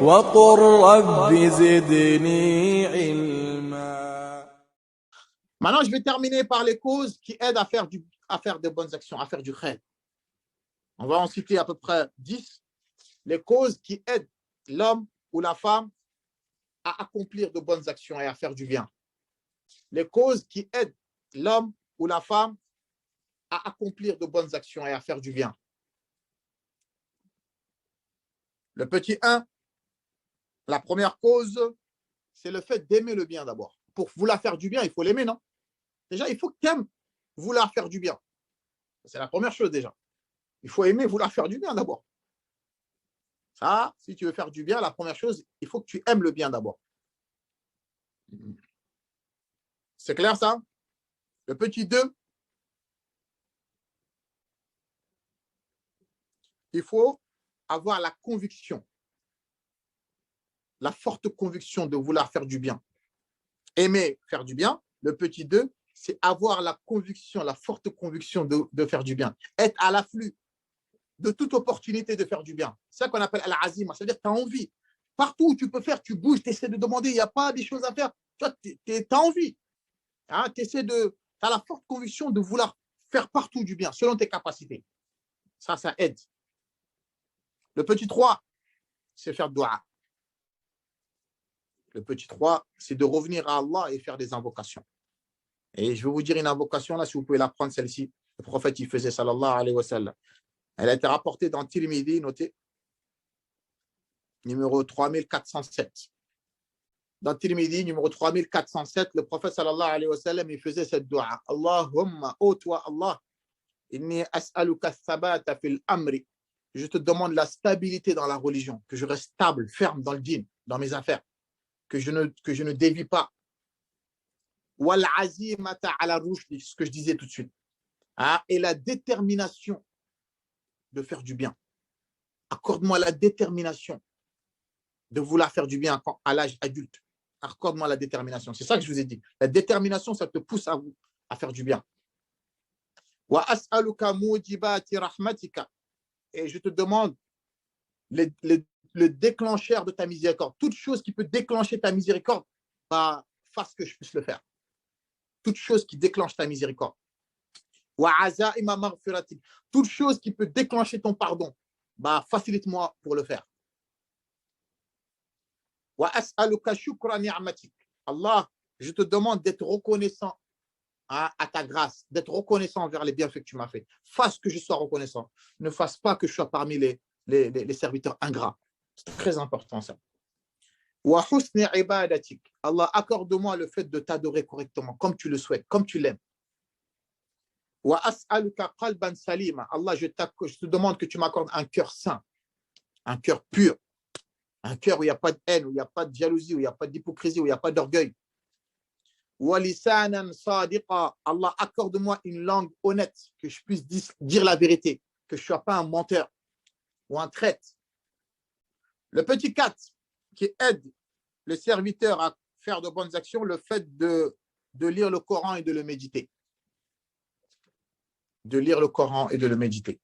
وقل رب زدني علما. Maintenant, je vais terminer par les causes qui aident à faire de bonnes actions, à faire du khayr. On va en citer à peu près 10. Les causes qui aident l'homme ou la femme à accomplir de bonnes actions et à faire du bien. Les causes qui aident l'homme ou la femme à accomplir de bonnes actions et à faire du bien. Le petit 1, la première cause, c'est le fait d'aimer le bien d'abord. Pour vouloir faire du bien, il faut l'aimer, non? Déjà, il faut que tu aimes vouloir faire du bien. C'est la première chose déjà. Il faut aimer vouloir faire du bien d'abord. Ça, si tu veux faire du bien, la première chose, il faut que tu aimes le bien d'abord. C'est clair ça? Le petit 2, il faut avoir la conviction, la forte conviction de vouloir faire du bien. Aimer faire du bien. Le petit 2, c'est avoir la conviction, la forte conviction de faire du bien. Être à l'afflux de toute opportunité de faire du bien. C'est ça qu'on appelle al-azima, c'est-à-dire que tu as envie. Partout où tu peux faire, tu bouges, tu essaies de demander, il n'y a pas des choses à faire. Tu as envie. Hein, tu as la forte conviction de vouloir faire partout du bien, selon tes capacités. Ça aide. Le petit 3, c'est faire dua. Le petit 3, c'est de revenir à Allah et faire des invocations. Et je vais vous dire une invocation, là, si vous pouvez la prendre, celle-ci. Le prophète, il faisait, sallallahu alayhi wa sallam. Elle a été rapportée dans Tirmidhi, notée, numéro 3407. Dans Tirmidhi, numéro 3407, le prophète, sallallahu alayhi wa sallam, il faisait cette dua. Allahumma, ô toi, Allah, inni as'aluka thabata fil amri. Je te demande la stabilité dans la religion, que je reste stable, ferme dans le dîn, dans mes affaires, que je ne dévie pas. Wal azimata ala rushdi, ce que je disais tout de suite. Ah, et la détermination de faire du bien. Accorde-moi la détermination de vouloir faire du bien à l'âge adulte. Accorde-moi la détermination. C'est ça que je vous ai dit. La détermination, ça te pousse à faire du bien. Wa as'aluka mujibati rahmatika. Et je te demande le déclencheur de ta miséricorde. Toute chose qui peut déclencher ta miséricorde, bah, fasse que je puisse le faire. Toute chose qui déclenche ta miséricorde. Wa azaima maghfiratik. Toute chose qui peut déclencher ton pardon, bah, facilite-moi pour le faire. Wa as'aluka shukra ni'matik. Allah, je te demande d'être reconnaissant à ta grâce, d'être reconnaissant envers les bienfaits que tu m'as fait. Fasse que je sois reconnaissant. Ne fasse pas que je sois parmi les serviteurs ingrats. C'est très important ça. Wa husni ibadatik. Allah, accorde-moi le fait de t'adorer correctement, comme tu le souhaites, comme tu l'aimes. Wa as'aluka qalban salima. Allah, je te demande que tu m'accordes un cœur sain, un cœur pur, un cœur où il n'y a pas de haine, où il n'y a pas de jalousie, où il n'y a pas d'hypocrisie, où il n'y a pas d'orgueil. Wa lisanan sadiqa. Allah, accorde-moi une langue honnête, que je puisse dire la vérité, que je ne sois pas un menteur ou un traître. Le petit 4 qui aide le serviteur à faire de bonnes actions, le fait de lire le Coran et de le méditer. De lire le Coran et de le méditer.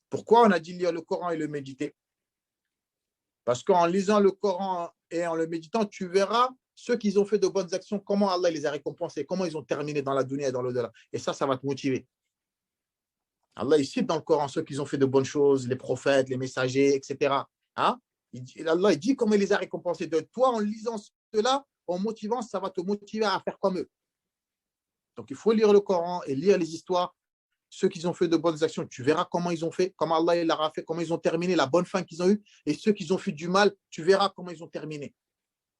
Pourquoi on a dit lire le Coran et le méditer? Parce qu'en lisant le Coran et en le méditant, tu verras ceux qui ont fait de bonnes actions, comment Allah les a récompensés, comment ils ont terminé dans la dunya et dans l'au-delà. Et ça va te motiver. Allah, il cite dans le Coran ceux qui ont fait de bonnes choses, les prophètes, les messagers, etc. Hein? Allah, il dit comment il les a récompensés. De toi, en lisant cela, en motivant, ça va te motiver à faire comme eux. Donc, il faut lire le Coran et lire les histoires. Ceux qui ont fait de bonnes actions, tu verras comment ils ont fait, comment Allah il leur a fait, comment ils ont terminé, la bonne fin qu'ils ont eue. Et ceux qui ont fait du mal, tu verras comment ils ont terminé.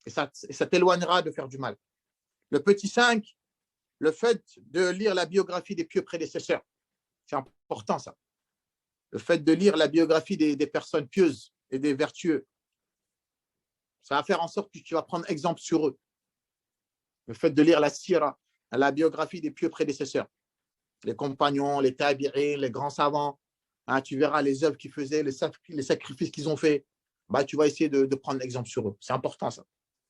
Et ça t'éloignera de faire du mal. Le petit 5, le fait de lire la biographie des pieux prédécesseurs. C'est important, ça. Le fait de lire la biographie des personnes pieuses et des vertueux. Ça va faire en sorte que tu vas prendre exemple sur eux. Le fait de lire la sira, la biographie des pieux prédécesseurs. Les compagnons, les tabi'in, les grands savants. Hein, tu verras les œuvres qu'ils faisaient, les sacrifices qu'ils ont faits. Bah, tu vas essayer de prendre exemple sur eux. C'est important, ça.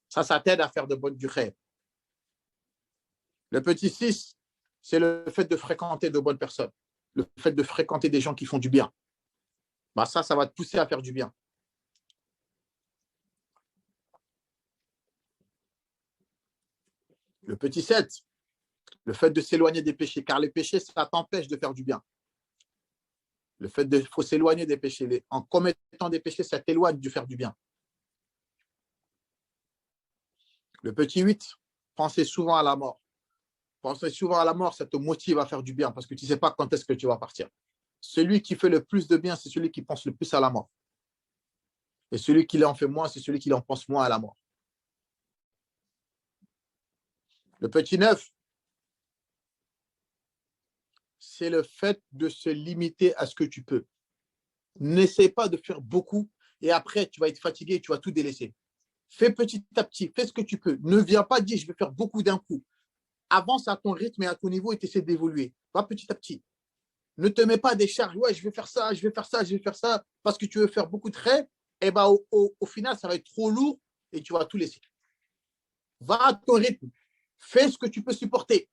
Ça t'aide à faire du khayr. Le petit 6, c'est le fait de fréquenter de bonnes personnes. Le fait de fréquenter des gens qui font du bien. Bah ça va te pousser à faire du bien. Le petit 7, le fait de s'éloigner des péchés, car les péchés, ça t'empêche de faire du bien. Le fait de faut s'éloigner des péchés. En commettant des péchés, ça t'éloigne de faire du bien. Le petit 8, pensez souvent à la mort. Penser souvent à la mort, ça te motive à faire du bien parce que tu ne sais pas quand est-ce que tu vas partir. Celui qui fait le plus de bien, c'est celui qui pense le plus à la mort. Et celui qui en fait moins, c'est celui qui en pense moins à la mort. Le petit 9, c'est le fait de se limiter à ce que tu peux. N'essaie pas de faire beaucoup et après, tu vas être fatigué et tu vas tout délaisser. Fais petit à petit, fais ce que tu peux. Ne viens pas dire, je vais faire beaucoup d'un coup. Avance à ton rythme et à ton niveau et essaie d'évoluer. Va petit à petit. Ne te mets pas des charges. Ouais, je vais faire ça, je vais faire ça, je vais faire ça, parce que tu veux faire beaucoup de traits. Et ben, au final, ça va être trop lourd et tu vas tout laisser. Va à ton rythme. Fais ce que tu peux supporter.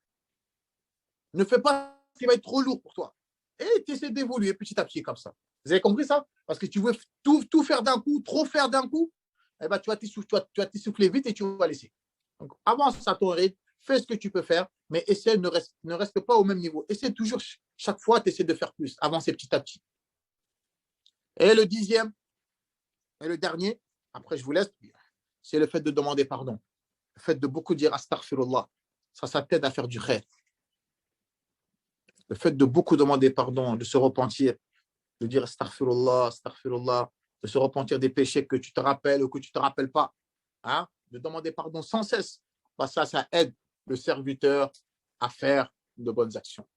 Ne fais pas ce qui va être trop lourd pour toi. Et tu essaies d'évoluer petit à petit comme ça. Vous avez compris ça? Parce que tu veux tout faire d'un coup, trop faire d'un coup, eh ben, tu vas t'essouffler vite et tu vas laisser. Donc, avance à ton rythme, fais ce que tu peux faire, mais essaie, ne reste pas au même niveau. Essaie toujours, chaque fois, tu essaies de faire plus, avancer petit à petit. Et le 10e, et le dernier, après je vous laisse, c'est le fait de demander pardon. Le fait de beaucoup dire astaghfirullah. Ça t'aide à faire du khair. Le fait de beaucoup demander pardon, de se repentir, de dire astaghfirullah, astaghfirullah, de se repentir des péchés que tu te rappelles ou que tu ne te rappelles pas. Hein? De demander pardon sans cesse. Bah ça aide le serviteur à faire de bonnes actions.